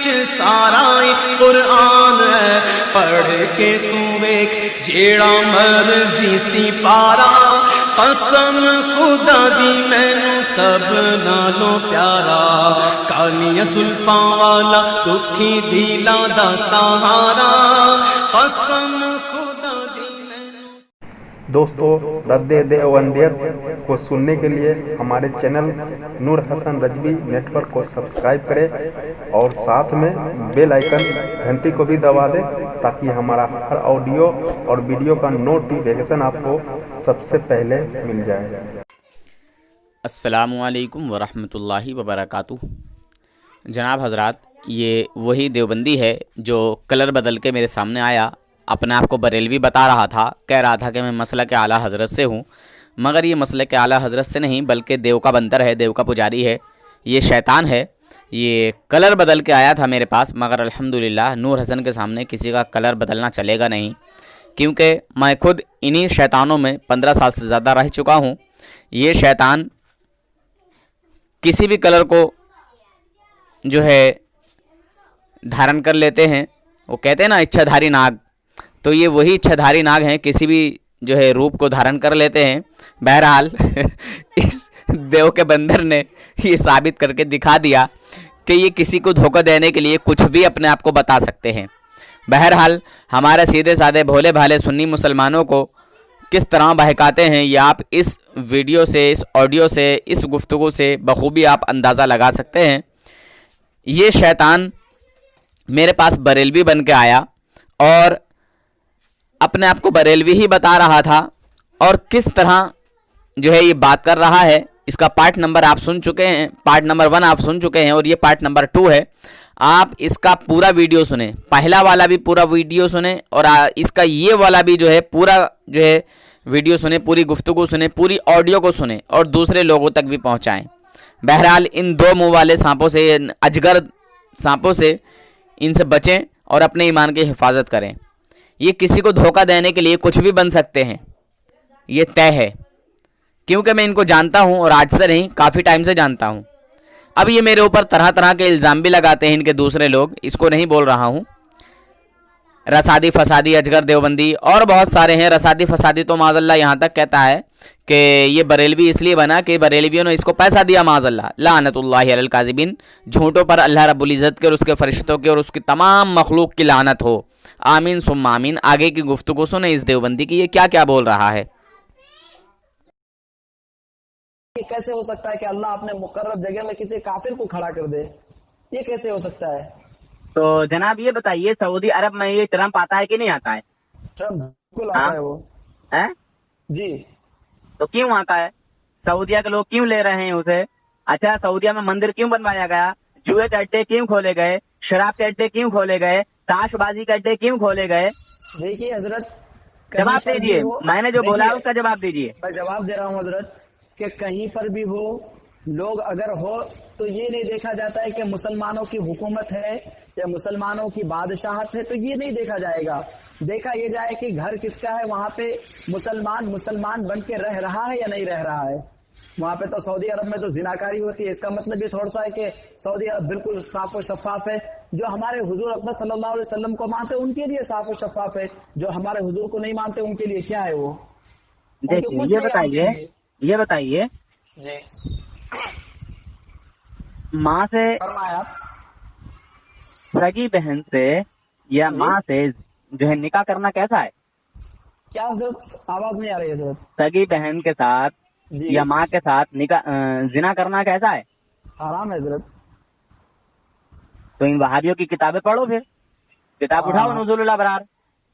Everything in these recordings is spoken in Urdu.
وچ سارا قرآن ہے، پڑھ کے تو ویکھ جیڑا مرضی سی پارا، قسم خدا دی مینوں سب نالوں پیارا، کالیاں زلفاں والا دکھی دلاں دا سہارا، قسم خدا دی مینوں۔ دوستو، رد دیوبندیت کو سننے کے لیے ہمارے چینل نور حسن رجوی نیٹ ورک کو سبسکرائب کریں اور ساتھ میں بیل آئیکن گھنٹی کو بھی دبا دیں تاکہ ہمارا ہر آڈیو اور ویڈیو کا نوٹیفیکیشن آپ کو سب سے پہلے مل جائے۔ السلام علیکم ورحمۃ اللہ وبرکاتہ۔ جناب حضرات، یہ وہی دیوبندی ہے جو کلر بدل کے میرے سامنے آیا، اپنے آپ کو بریلوی بتا رہا تھا، کہہ رہا تھا کہ میں مسلک اعلیٰ حضرت سے ہوں، مگر یہ مسلک اعلیٰ حضرت سے نہیں بلکہ دیو کا بندر ہے، دیو کا پجاری ہے، یہ شیطان ہے۔ یہ کلر بدل کے آیا تھا میرے پاس، مگر الحمدللہ نور حسن کے سامنے کسی کا کلر بدلنا چلے گا نہیں، کیونکہ میں خود انہی شیطانوں میں 15 سال سے زیادہ رہ چکا ہوں۔ یہ شیطان کسی بھی کلر کو جو ہے دھارن کر لیتے ہیں، وہ کہتے ہیں نا اچھا دھاری ناگ، تو یہ وہی اچھا دھاری ناگ ہیں، کسی بھی جو ہے روپ کو دھارن کر لیتے ہیں۔ بہرحال اس دیو کے بندر نے یہ ثابت کر کے دکھا دیا کہ یہ کسی کو دھوکہ دینے کے لیے کچھ بھی اپنے آپ کو بتا سکتے ہیں۔ بہرحال ہمارے سیدھے سادے بھولے بھالے سنی مسلمانوں کو کس طرح بہکاتے ہیں یہ آپ اس ویڈیو سے، اس آڈیو سے، اس گفتگو سے بخوبی آپ اندازہ لگا سکتے ہیں۔ یہ شیطان میرے پاس بریلوی بن کے آیا اور اپنے آپ کو بریلوی ہی بتا رہا تھا، اور کس طرح جو ہے یہ بات کر رہا ہے اس کا پارٹ نمبر آپ سن چکے ہیں، پارٹ نمبر 1 آپ سن چکے ہیں، اور یہ پارٹ نمبر 2 ہے۔ آپ اس کا پورا ویڈیو سنیں، پہلا والا بھی پورا ویڈیو سنیں، اور اس کا یہ والا بھی جو ہے پورا جو ہے ویڈیو سنیں، پوری گفتگو سنیں، پوری آڈیو کو سنیں اور دوسرے لوگوں تک بھی پہنچائیں۔ بہرحال ان دو منہ والے سانپوں سے، اجگر سانپوں سے، ان سے بچیں اور اپنے ایمان کی حفاظت کریں۔ یہ کسی کو دھوکہ دینے کے لیے کچھ بھی بن سکتے ہیں، یہ طے ہے، کیونکہ میں ان کو جانتا ہوں، اور آج سے نہیں کافی ٹائم سے جانتا ہوں۔ اب یہ میرے اوپر طرح طرح کے الزام بھی لگاتے ہیں ان کے دوسرے لوگ، اس کو نہیں بول رہا ہوں۔ رسادی فسادی اجگر دیوبندی اور بہت سارے ہیں۔ رسادی فسادی تو معاذ اللہ یہاں تک کہتا ہے کہ یہ بریلوی اس لیے بنا کہ بریلویوں نے اس کو پیسہ دیا، معاذ اللہ، لعنت اللہ علی الکاذبین، جھوٹوں پر اللہ رب العزت کے اور اس کے فرشتوں کے اور اس کی تمام مخلوق کی لعنت ہو، آمین ثم آمین۔ آگے کی گفتگو سنیں اس دیوبندی کی، یہ کیا کیا بول رہا ہے۔ کیسے ہو سکتا ہے کہ اللہ اپنے مقرر جگہ میں کسی کافر کو کھڑا کر دے؟ یہ کیسے ہو سکتا ہے؟ تو جناب یہ بتائیے، سعودی عرب میں یہ ٹرمپ آتا ہے کہ نہیں آتا ہے؟ ٹرمپ بالکل آتا ہے وہ جی۔ تو کیوں آتا ہے؟ سعودیہ کے لوگ کیوں لے رہے ہیں اسے؟ اچھا، سعودیہ میں مندر کیوں بنوایا گیا؟ جوئے کے اڈے کیوں کھولے گئے؟ شراب کے اڈے کیوں کھولے گئے؟ تاش بازی کے اڈے کیوں کھولے گئے؟ دیکھیے حضرت، جواب دیجیے، میں نے جو بولا اس کا جواب دیجیے۔ میں جواب دے رہا ہوں حضرت کہ کہیں پر بھی ہو، لوگ اگر ہو تو یہ نہیں دیکھا جاتا ہے کہ مسلمانوں کی حکومت ہے یا مسلمانوں کی بادشاہت ہے، تو یہ نہیں دیکھا جائے گا۔ دیکھا یہ جائے کہ گھر کس کا ہے، وہاں پہ مسلمان بن کے رہ رہا ہے یا نہیں رہ رہا ہے۔ وہاں پہ تو سعودی عرب میں تو زناکاری ہوتی ہے، اس کا مطلب یہ تھوڑا سا ہے کہ سعودی عرب بالکل صاف و شفاف ہے۔ جو ہمارے حضور اکبر صلی اللہ علیہ وسلم کو مانتے ان کے لیے صاف و شفاف ہے، جو ہمارے حضور کو نہیں مانتے ان کے لیے کیا ہے وہ؟ دیکھیے، یہ بتائیے جی، ماں سے، فرمایا سگی بہن سے یا ماں سے جو ہے نکاح کرنا کیسا ہے؟ کیا حضرت؟ آواز نہیں آ رہی ہے حضرت۔ سگی بہن کے ساتھ جی یا ماں کے ساتھ زنا کرنا کیسا ہے؟ حرام ہے حضرت۔ تو ان وہابیوں کی کتابیں پڑھو، پھر کتاب اٹھاؤ نزول الابرار،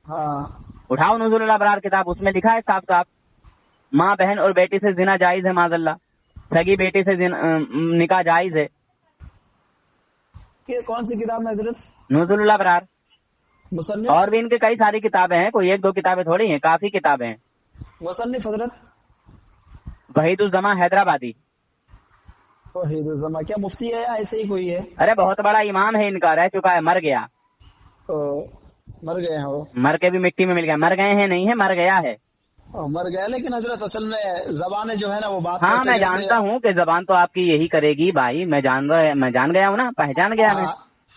ہاں اٹھاؤ نزول الابرار کتاب، اس میں لکھا ہے صاف صاف ماں بہن اور بیٹی سے زنا جائز ہے، معاذ اللہ، سگی بیٹی سے نکاح جائز ہے۔ کون سی کتاب میں حضرت؟ نزول الابرار۔ مصنف اور بھی ان کے کئی ساری کتابیں ہیں، کوئی ایک دو کتابیں تھوڑی ہیں، کافی کتابیں ہیں۔ مصنف حضرت وحید الزماں حیدرآبادی۔ وحید الزماں کیا مفتی ہے یا ایسے ہی کوئی ہے؟ ارے بہت بڑا امام ہے، ان کا رہ چکا ہے، مر گیا، مر گئے ہیں وہ، مر کے بھی مٹی میں مل گیا، مر گئے ہیں نہیں ہے، مر گیا ہے، مر گئے، لیکن حضرت اصل میں زبانیں جو ہے نا وہ بات ہاں میں جانتا ہوں کہ زبان تو آپ کی یہی کرے گی بھائی، میں جان گیا ہوں نا، پہچان گیا میں۔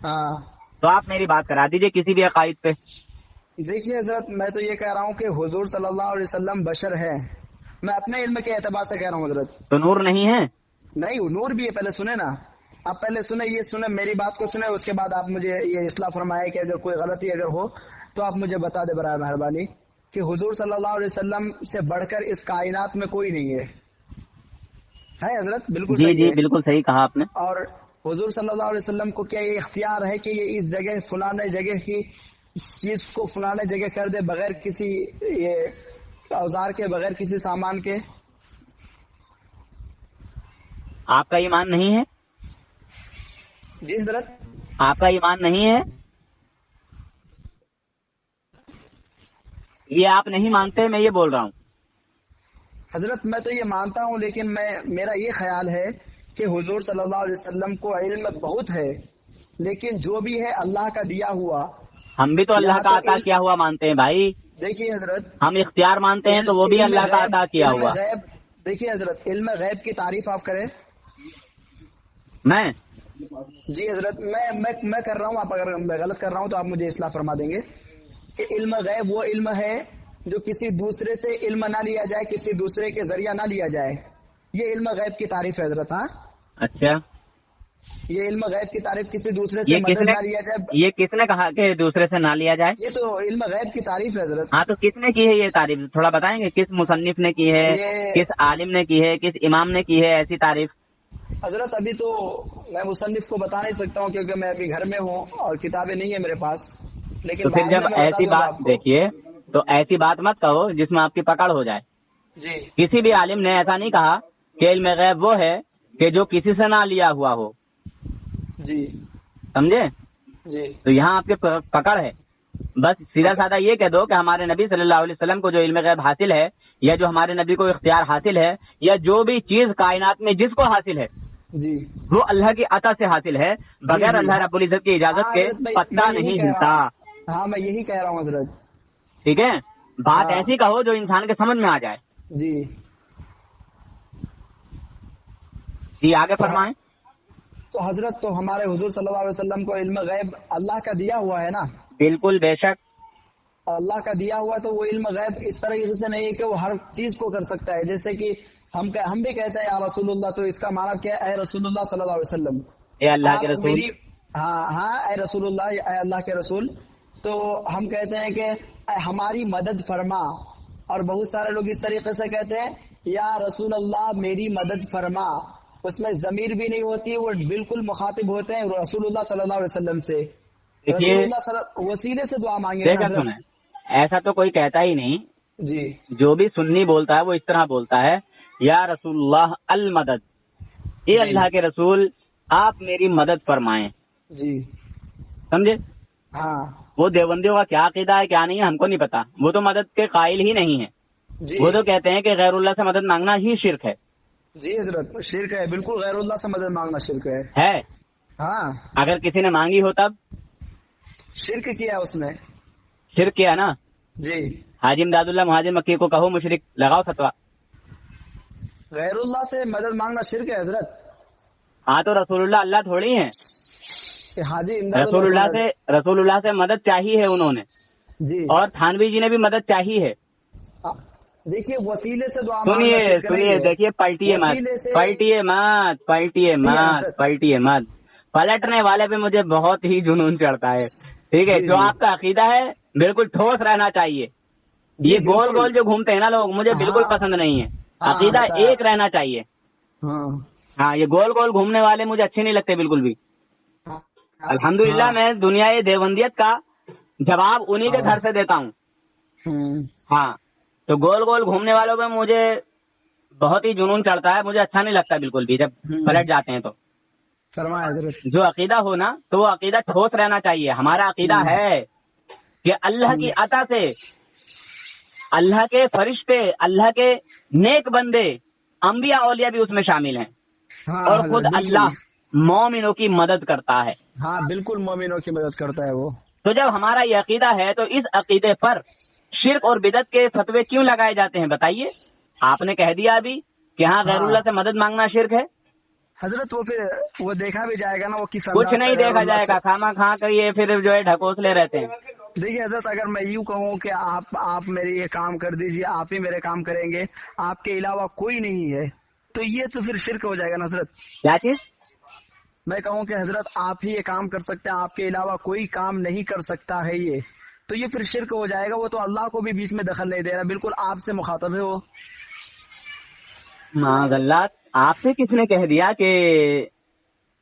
ہاں تو آپ میری بات کرا دیجئے کسی بھی عقائد پہ. دیکھیے حضرت، میں تو یہ کہہ رہا ہوں کہ حضور صلی اللہ علیہ وسلم بشر ہے. میں اپنے علم کے اعتبار سے کہہ رہا ہوں حضرت. تو نور نہیں ہے؟ نہیں، نور بھی ہے. پہلے سنیں نا، آپ پہلے سنیں، یہ سنیں میری بات کو سنیں، اس کے بعد آپ مجھے یہ اصلاح فرمائے کہ اگر کوئی غلطی اگر ہو تو آپ مجھے بتا دے برائے مہربانی کہ حضور صلی اللہ علیہ وسلم سے بڑھ کر اس کائنات میں کوئی نہیں ہے حضرت؟ بالکل جی صحیح جی ہے. بالکل صحیح کہا آپ نے. اور حضور صلی اللہ علیہ وسلم کو کیا یہ اختیار ہے کہ یہ اس جگہ فلانے جگہ کی چیز کو فلانے جگہ کر دے بغیر کسی یہ اوزار کے، بغیر کسی سامان کے؟ آپ کا ایمان نہیں ہے؟ جی حضرت. آپ کا ایمان نہیں ہے؟ یہ آپ نہیں مانتے، میں یہ بول رہا ہوں. حضرت میں تو یہ مانتا ہوں، لیکن میرا یہ خیال ہے کہ حضور صلی اللہ علیہ وسلم کو علم بہت ہے، لیکن جو بھی ہے اللہ کا دیا ہوا. ہم بھی تو اللہ کا عطا کیا ہوا مانتے ہیں بھائی. دیکھیے حضرت، ہم اختیار مانتے ہیں تو وہ بھی اللہ کا عطا کیا ہوا. دیکھیے حضرت، علم غیب کی تعریف آپ کریں. میں جی حضرت، میں کر رہا ہوں، آپ اگر میں غلط کر رہا ہوں تو آپ مجھے اصلاح فرما دیں گے کہ علم غیب وہ علم ہے جو کسی دوسرے سے علم نہ لیا جائے، کسی دوسرے کے ذریعہ نہ لیا جائے. یہ علم غیب کی تعریف ہے حضرت. ہاں اچھا، یہ علم غیب کی تعریف کسی دوسرے سے مدد نہ لیا جائے. یہ کس نے کہا کہ دوسرے سے نہ لیا جائے؟ یہ تو علم غیب کی تعریف ہے حضرت. ہاں تو کس نے کی ہے یہ تعریف؟ تھوڑا بتائیں گے کس مصنف نے کی ہے، کس عالم نے کی ہے، کس امام نے کی ہے ایسی تعریف؟ حضرت ابھی تو میں مصنف کو بتا نہیں سکتا ہوں کیونکہ میں ابھی گھر میں ہوں اور کتابیں نہیں ہیں میرے پاس. لیکن تو پھر جب ایسی بات دیکھیے تو ایسی بات مت کہو جس میں آپ کی پکڑ ہو جائے. جی کسی بھی عالم نے ایسا نہیں کہا کہ علم غیب وہ ہے کہ جو کسی سے نہ لیا ہوا ہو. جی سمجھے؟ جی تو یہاں آپ کے پکڑ ہے. بس سیدھا سادہ یہ کہہ دو کہ ہمارے نبی صلی اللہ علیہ وسلم کو جو علم غیب حاصل ہے، یا جو ہمارے نبی کو اختیار حاصل ہے، یا جو بھی چیز کائنات میں جس کو حاصل ہے جی وہ اللہ کی عطا سے حاصل ہے، بغیر جی. اللہ رب العزت کی اجازت کے پتہ نہیں ہلتا. ہاں میں یہی کہہ رہا ہوں حضرت. ٹھیک ہے، بات ہاں. ایسی کہو جو انسان کے سمجھ میں آ جائے. جی جی آگے فرمائیں. تو حضرت تو ہمارے حضور صلی اللہ علیہ وسلم کو علم غیب اللہ کا دیا ہوا ہے نا؟ بالکل بے شک. اللہ کا دیا ہوا تو وہ علم غیب اس طریقے سے نہیں ہے کہ وہ ہر چیز کو کر سکتا ہے. جیسے کہ ہم بھی کہتے ہیں یا رسول اللہ، تو اس کا معنی کیا ہے؟ اے رسول اللہ صلی اللہ علیہ وسلم، اے اللہ کے رسول. ہاں اے رسول اللہ، اے اللہ کے رسول. تو ہم کہتے ہیں کہ اے ہماری مدد فرما، اور بہت سارے لوگ اس طریقے سے کہتے ہیں یا رسول اللہ میری مدد فرما. اس میں ضمیر بھی نہیں ہوتی، وہ بالکل مخاطب ہوتے ہیں رسول اللہ صلی اللہ علیہ وسلم سے. رسول اللہ وسیلے سے دعا مانگے. سنیں، ایسا تو کوئی کہتا ہی نہیں. جی جو بھی سنی بولتا ہے وہ اس طرح بولتا ہے یا رسول اللہ المدد، اے اللہ کے رسول آپ میری مدد فرمائیں. جی سمجھے؟ ہاں وہ دیوبندیوں کا کیا عقیدہ ہے کیا نہیں ہے ہم کو نہیں پتا. وہ تو مدد کے قائل ہی نہیں ہے. جی وہ تو کہتے ہیں کہ غیر اللہ سے مدد مانگنا ہی شرک ہے. جی حضرت شرک ہے، بالکل غیر اللہ سے مدد مانگنا شرک ہے. ہاں اگر کسی نے مانگی ہو تب شرک کیا اس نے. شرک کیا نا. جی حاجی امداد اللہ مہاجر مکی کو کہو مشرک، لگاؤ فتوا. غیر اللہ سے مدد مانگنا شرک ہے حضرت. ہاں تو رسول اللہ اللہ تھوڑی ہیں. حاجی رسول اللہ سے مدد چاہی ہے انہوں نے. جی اور تھانوی جی نے بھی مدد چاہی ہے. دیکھیے وسیلے سے دعا سنیے دیکھیے پلٹیے مت. پلٹنے والے پہ مجھے بہت ہی جنون چڑھتا ہے. ٹھیک ہے، جو آپ کا عقیدہ ہے بالکل ٹھوس رہنا چاہیے. یہ گول گول جو گھومتے ہیں نا لوگ، مجھے بالکل پسند نہیں ہے. عقیدہ ایک رہنا چاہیے. ہاں یہ گول گول گھومنے والے مجھے اچھے نہیں لگتے بالکل بھی. الحمدللہ میں دنیا دیوبندیت کا جواب انہی کے گھر سے دیتا ہوں. ہاں تو گول گول گھومنے والوں پہ مجھے بہت ہی جنون چڑھتا ہے. مجھے اچھا نہیں لگتا بالکل بھی جب پلٹ جاتے ہیں. تو جو عقیدہ ہو نا تو وہ عقیدہ ٹھوس رہنا چاہیے. ہمارا عقیدہ ہے کہ اللہ کی عطا سے اللہ کے فرشتے، اللہ کے نیک بندے، انبیاء اولیاء بھی اس میں شامل ہیں. اور خود اللہ مومنوں کی مدد کرتا ہے. ہاں بالکل مومنوں کی مدد کرتا ہے وہ. تو جب ہمارا یہ عقیدہ ہے تو اس عقیدے پر شرک اور بدعت کے فتوے کیوں لگائے جاتے ہیں بتائیے؟ آپ نے کہہ دیا ابھی کہ ہاں غیر اللہ سے مدد مانگنا شرک ہے. حضرت وہ پھر وہ دیکھا بھی جائے گا نا وہ کس کچھ انداز نہیں سے دیکھا جائے گا، خامہ خواہ کا یہ پھر جو ہے ڈھکوسلے رہتے ہیں. دیکھیے حضرت، اگر میں یوں کہوں کہ آپ میرے یہ کام کر دیجئے، آپ ہی میرے کام کریں گے، آپ کے علاوہ کوئی نہیں ہے، تو یہ تو پھر شرک ہو جائے گا نا حضرت. کیا چیز؟ میں کہوں کہ حضرت آپ ہی یہ کام کر سکتے ہیں، آپ کے علاوہ کوئی کام نہیں کر سکتا ہے، یہ تو یہ پھر شرک ہو جائے گا. وہ تو اللہ کو بھی بیچ میں دخل نہیں دے رہا، بالکل آپ سے مخاطب ہے وہ. معاذ اللہ، آپ سے کس نے کہہ دیا کہ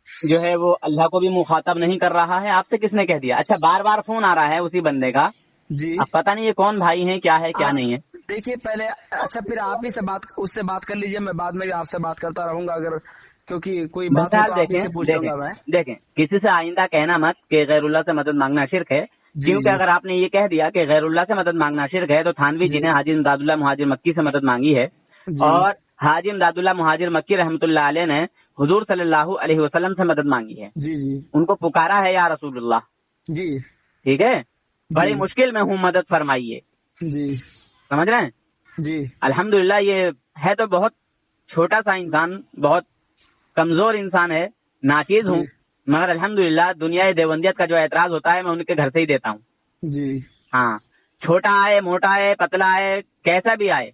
جو ہے وہ اللہ کو بھی مخاطب نہیں کر رہا ہے؟ آپ سے کس نے کہہ دیا؟ اچھا، بار بار فون آ رہا ہے اسی بندے کا. جی اب پتہ نہیں یہ کون بھائی ہیں، کیا ہے کیا نہیں ہے. دیکھیے پہلے، اچھا پھر آپ ہی سے اس سے بات کر لیجئے، میں بعد میں بھی آپ سے بات کرتا رہوں گا، اگر کیونکہ کوئی بات ہو مثال تو آپ ہی سے پوچھ لوں گا میں. دیکھیں، کسی سے آئندہ کہنا مت کہ غیر اللہ سے مدد مانگنا شرک ہے، کیونکہ اگر آپ نے یہ کہہ دیا کہ غیر اللہ سے مدد مانگنا شرک ہے تو تھانوی جی نے حاجی امداد اللہ مہاجر مکی سے مدد مانگی ہے، اور حاجی امداد اللہ مہاجر مکی رحمۃ اللہ علیہ نے حضور صلی اللہ علیہ وسلم سے مدد مانگی ہے. جی جی ان کو پکارا ہے یا رسول اللہ. جی ٹھیک ہے، بڑی مشکل میں ہوں، مدد فرمائیے. جی سمجھ رہے ہیں؟ جی الحمدللہ یہ ہے تو بہت چھوٹا سا انسان، بہت کمزور انسان ہے، ناچیز ہوں، مگر الحمدللہ دنیا دیوبندیت کا جو اعتراض ہوتا ہے میں ان کے گھر سے ہی دیتا ہوں. جی ہاں، چھوٹا آئے، موٹا آئے، پتلا آئے، کیسا بھی آئے،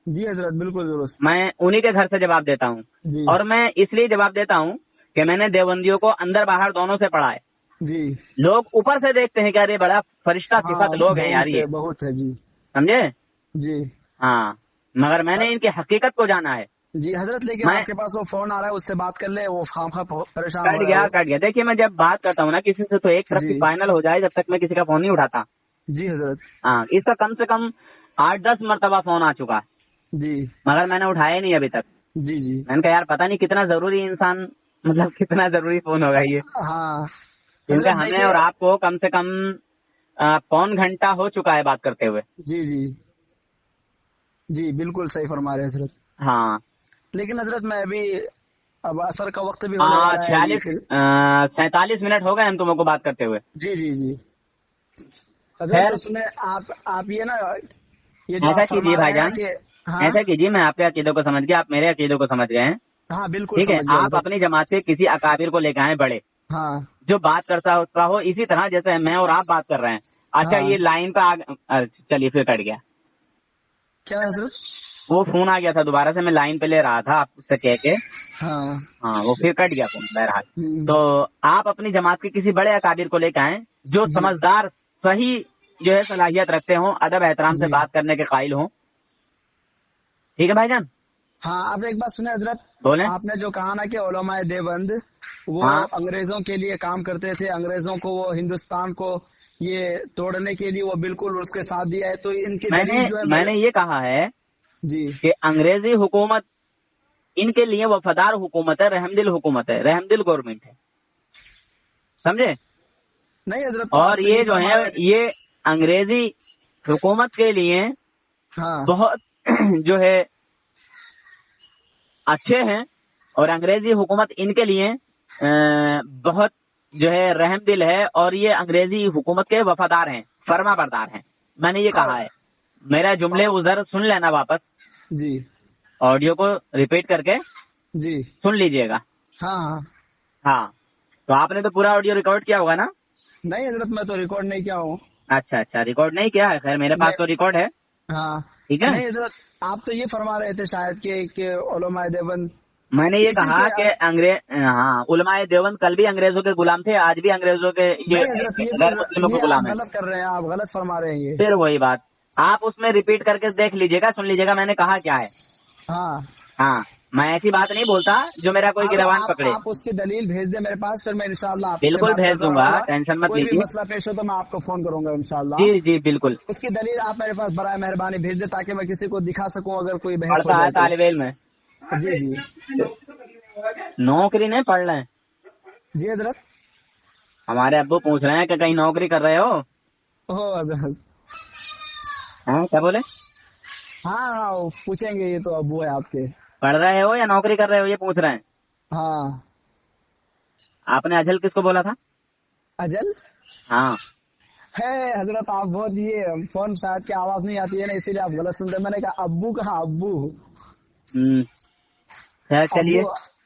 جی حضرت بالکل درست. میں انہی کے گھر سے جواب دیتا ہوں. جی اور میں اس لیے جواب دیتا ہوں کہ میں نے دیوبندیوں کو اندر باہر دونوں سے پڑھا ہے. جی لوگ اوپر سے دیکھتے ہیں کہ ارے بڑا فرشتہ صفت لوگ ہیں یار، یہ بہت ہے. جی سمجھے؟ جی ہاں، مگر میں نے ان کی حقیقت کو جانا ہے. جی حضرت، لیکن آپ کے پاس وہ فون آ رہا ہے، اس سے بات کر لے، وہ پریشان ہو رہا ہے. کٹ گیا. دیکھیے میں جب بات کرتا ہوں نا کسی سے تو ایک طرف جی. کی فائنل ہو جائے جب تک میں کسی کا فون نہیں اٹھاتا. جی حضرت. ہاں، اس کا کم سے کم 8-10 مرتبہ فون آ چکا، جی مگر میں نے اٹھایا ہی نہیں ابھی تک. جی جی میں نے کہا یار پتہ نہیں کتنا ضروری انسان، مطلب کتنا ضروری فون ہوگا یہ، ہاں کیونکہ ہمیں اور آپ کو کم سے کم پون گھنٹہ ہو چکا ہے بات کرتے ہوئے. جی جی جی بالکل صحیح فرما رہے حضرت. ہاں، لیکن حضرت میں ابھی اب اثر کا وقت بھی ہونے والا ہے. 47 منٹ ہو گئے ہم تمہیں کو بات کرتے ہوئے. جی جی جی حضرت سنیں آپ یہ نا یہ جو ایسا کیجیے بھائی جان، ایسا کیجیے، میں آپ کے عقیدوں کو سمجھ گیا، آپ میرے عقیدوں کو سمجھ گئے ہیں. ہاں بالکل ٹھیک ہے، آپ اپنی جماعت سے کسی اکابر کو لے کے آئیں بڑے، ہاں جو بات کرتا ہے اس کا ہو، اسی طرح جیسے میں اور آپ بات کر رہے ہیں. اچھا یہ لائن پہ چلیے پھر کٹ گیا. کیا حضرت؟ وہ فون آ گیا تھا دوبارہ سے، میں لائن پہ لے رہا تھا آپ سے کہہ کے. ہاں وہ پھر کٹ گیا فون. بہرحال تو آپ اپنی جماعت کے کسی بڑے اکابر کو لے کے آئیں جو سمجھدار، صحیح جو ہے صلاحیت رکھتے ہوں، ادب احترام سے بات کرنے کے قائل ہوں. ٹھیک ہے بھائی جان؟ ہاں آپ ایک بات سنیں حضرت، بولیں. آپ نے جو کہا نا کہ علماء دیوبند وہ انگریزوں کے لیے کام کرتے تھے، انگریزوں کو وہ ہندوستان کو یہ توڑنے کے لیے وہ بالکل اس کے ساتھ دیا ہے، تو ان کی دلیل جو ہے میں نے یہ کہا ہے جی کہ انگریزی حکومت ان کے لیے وفادار حکومت ہے، رحم دل حکومت ہے، رحم دل گورنمنٹ ہے. سمجھے؟ نہیں حضرت. اور یہ جو ہے یہ انگریزی حکومت کے لیے بہت جو ہے اچھے ہیں، اور انگریزی حکومت ان کے لیے بہت جو ہے رحم دل ہے، اور یہ انگریزی حکومت کے وفادار ہیں، فرما بردار ہیں. میں نے یہ کہا ہے. میرا جملے ادھر سن لینا واپس، جی آڈیو کو ریپیٹ کر کے جی سن لیجئے گا. ہاں تو آپ نے تو پورا آڈیو ریکارڈ کیا ہوگا نا؟ نہیں حضرت میں تو ریکارڈ نہیں کیا ہوں. اچھا ریکارڈ نہیں کیا ہے، خیر میرے پاس تو ریکارڈ ہے. ہاں ٹھیک ہے. نہیں حضرت آپ تو یہ فرما رہے تھے شاید کہ علماء دیوبند، میں نے یہ کہا کہ علماء دیوبند کل بھی انگریزوں کے غلام تھے، آج بھی انگریزوں کے مسلموں کے غلام ہیں. غلط کر رہے ہیں آپ، غلط فرما رہے ہیں. پھر وہی بات آپ اس میں ریپیٹ کر کے دیکھ لیجیے گا، سن لیجیے گا میں نے کہا کیا ہے. ہاں میں ایسی بات نہیں بولتا جو میرا کوئی گروان پکڑے. آپ اس کی دلیل بھیج دیں میرے پاس، پھر میں انشاءاللہ بالکل بھیج دوں گا، ٹینشن مت لیجیے. مسئلہ پیش ہو تو میں آپ کو فون کروں گا انشاءاللہ. جی بالکل. اس کی دلیل آپ میرے پاس برائے مہربانی بھیج دیں تاکہ میں کسی کو دکھا سکوں اگر کوئی بحث ہو جائے. طالب علم ہے. جی نوکری نہیں پڑھ رہے ہیں. جی حضرت ہمارے ابو پوچھ رہے ہیں کہ کہیں نوکری کر رہے ہو؟ حضرت کیا بولے؟ ہاں پوچھیں گے، یہ تو ابو ہے آپ کے. پڑھ رہے ہو یا نوکری کر رہے ہو یہ پوچھ رہے ہیں. ہاں. آپ نے اجل کس کو بولا تھا؟ اجل؟ ہاں ہے حضرت. آپ بہت یہ فون شاید کی آواز نہیں آتی ہے نا، اسی لیے آپ غلط سنتے. میں نے کہا ابو کہاں، ابو. خیر چلیے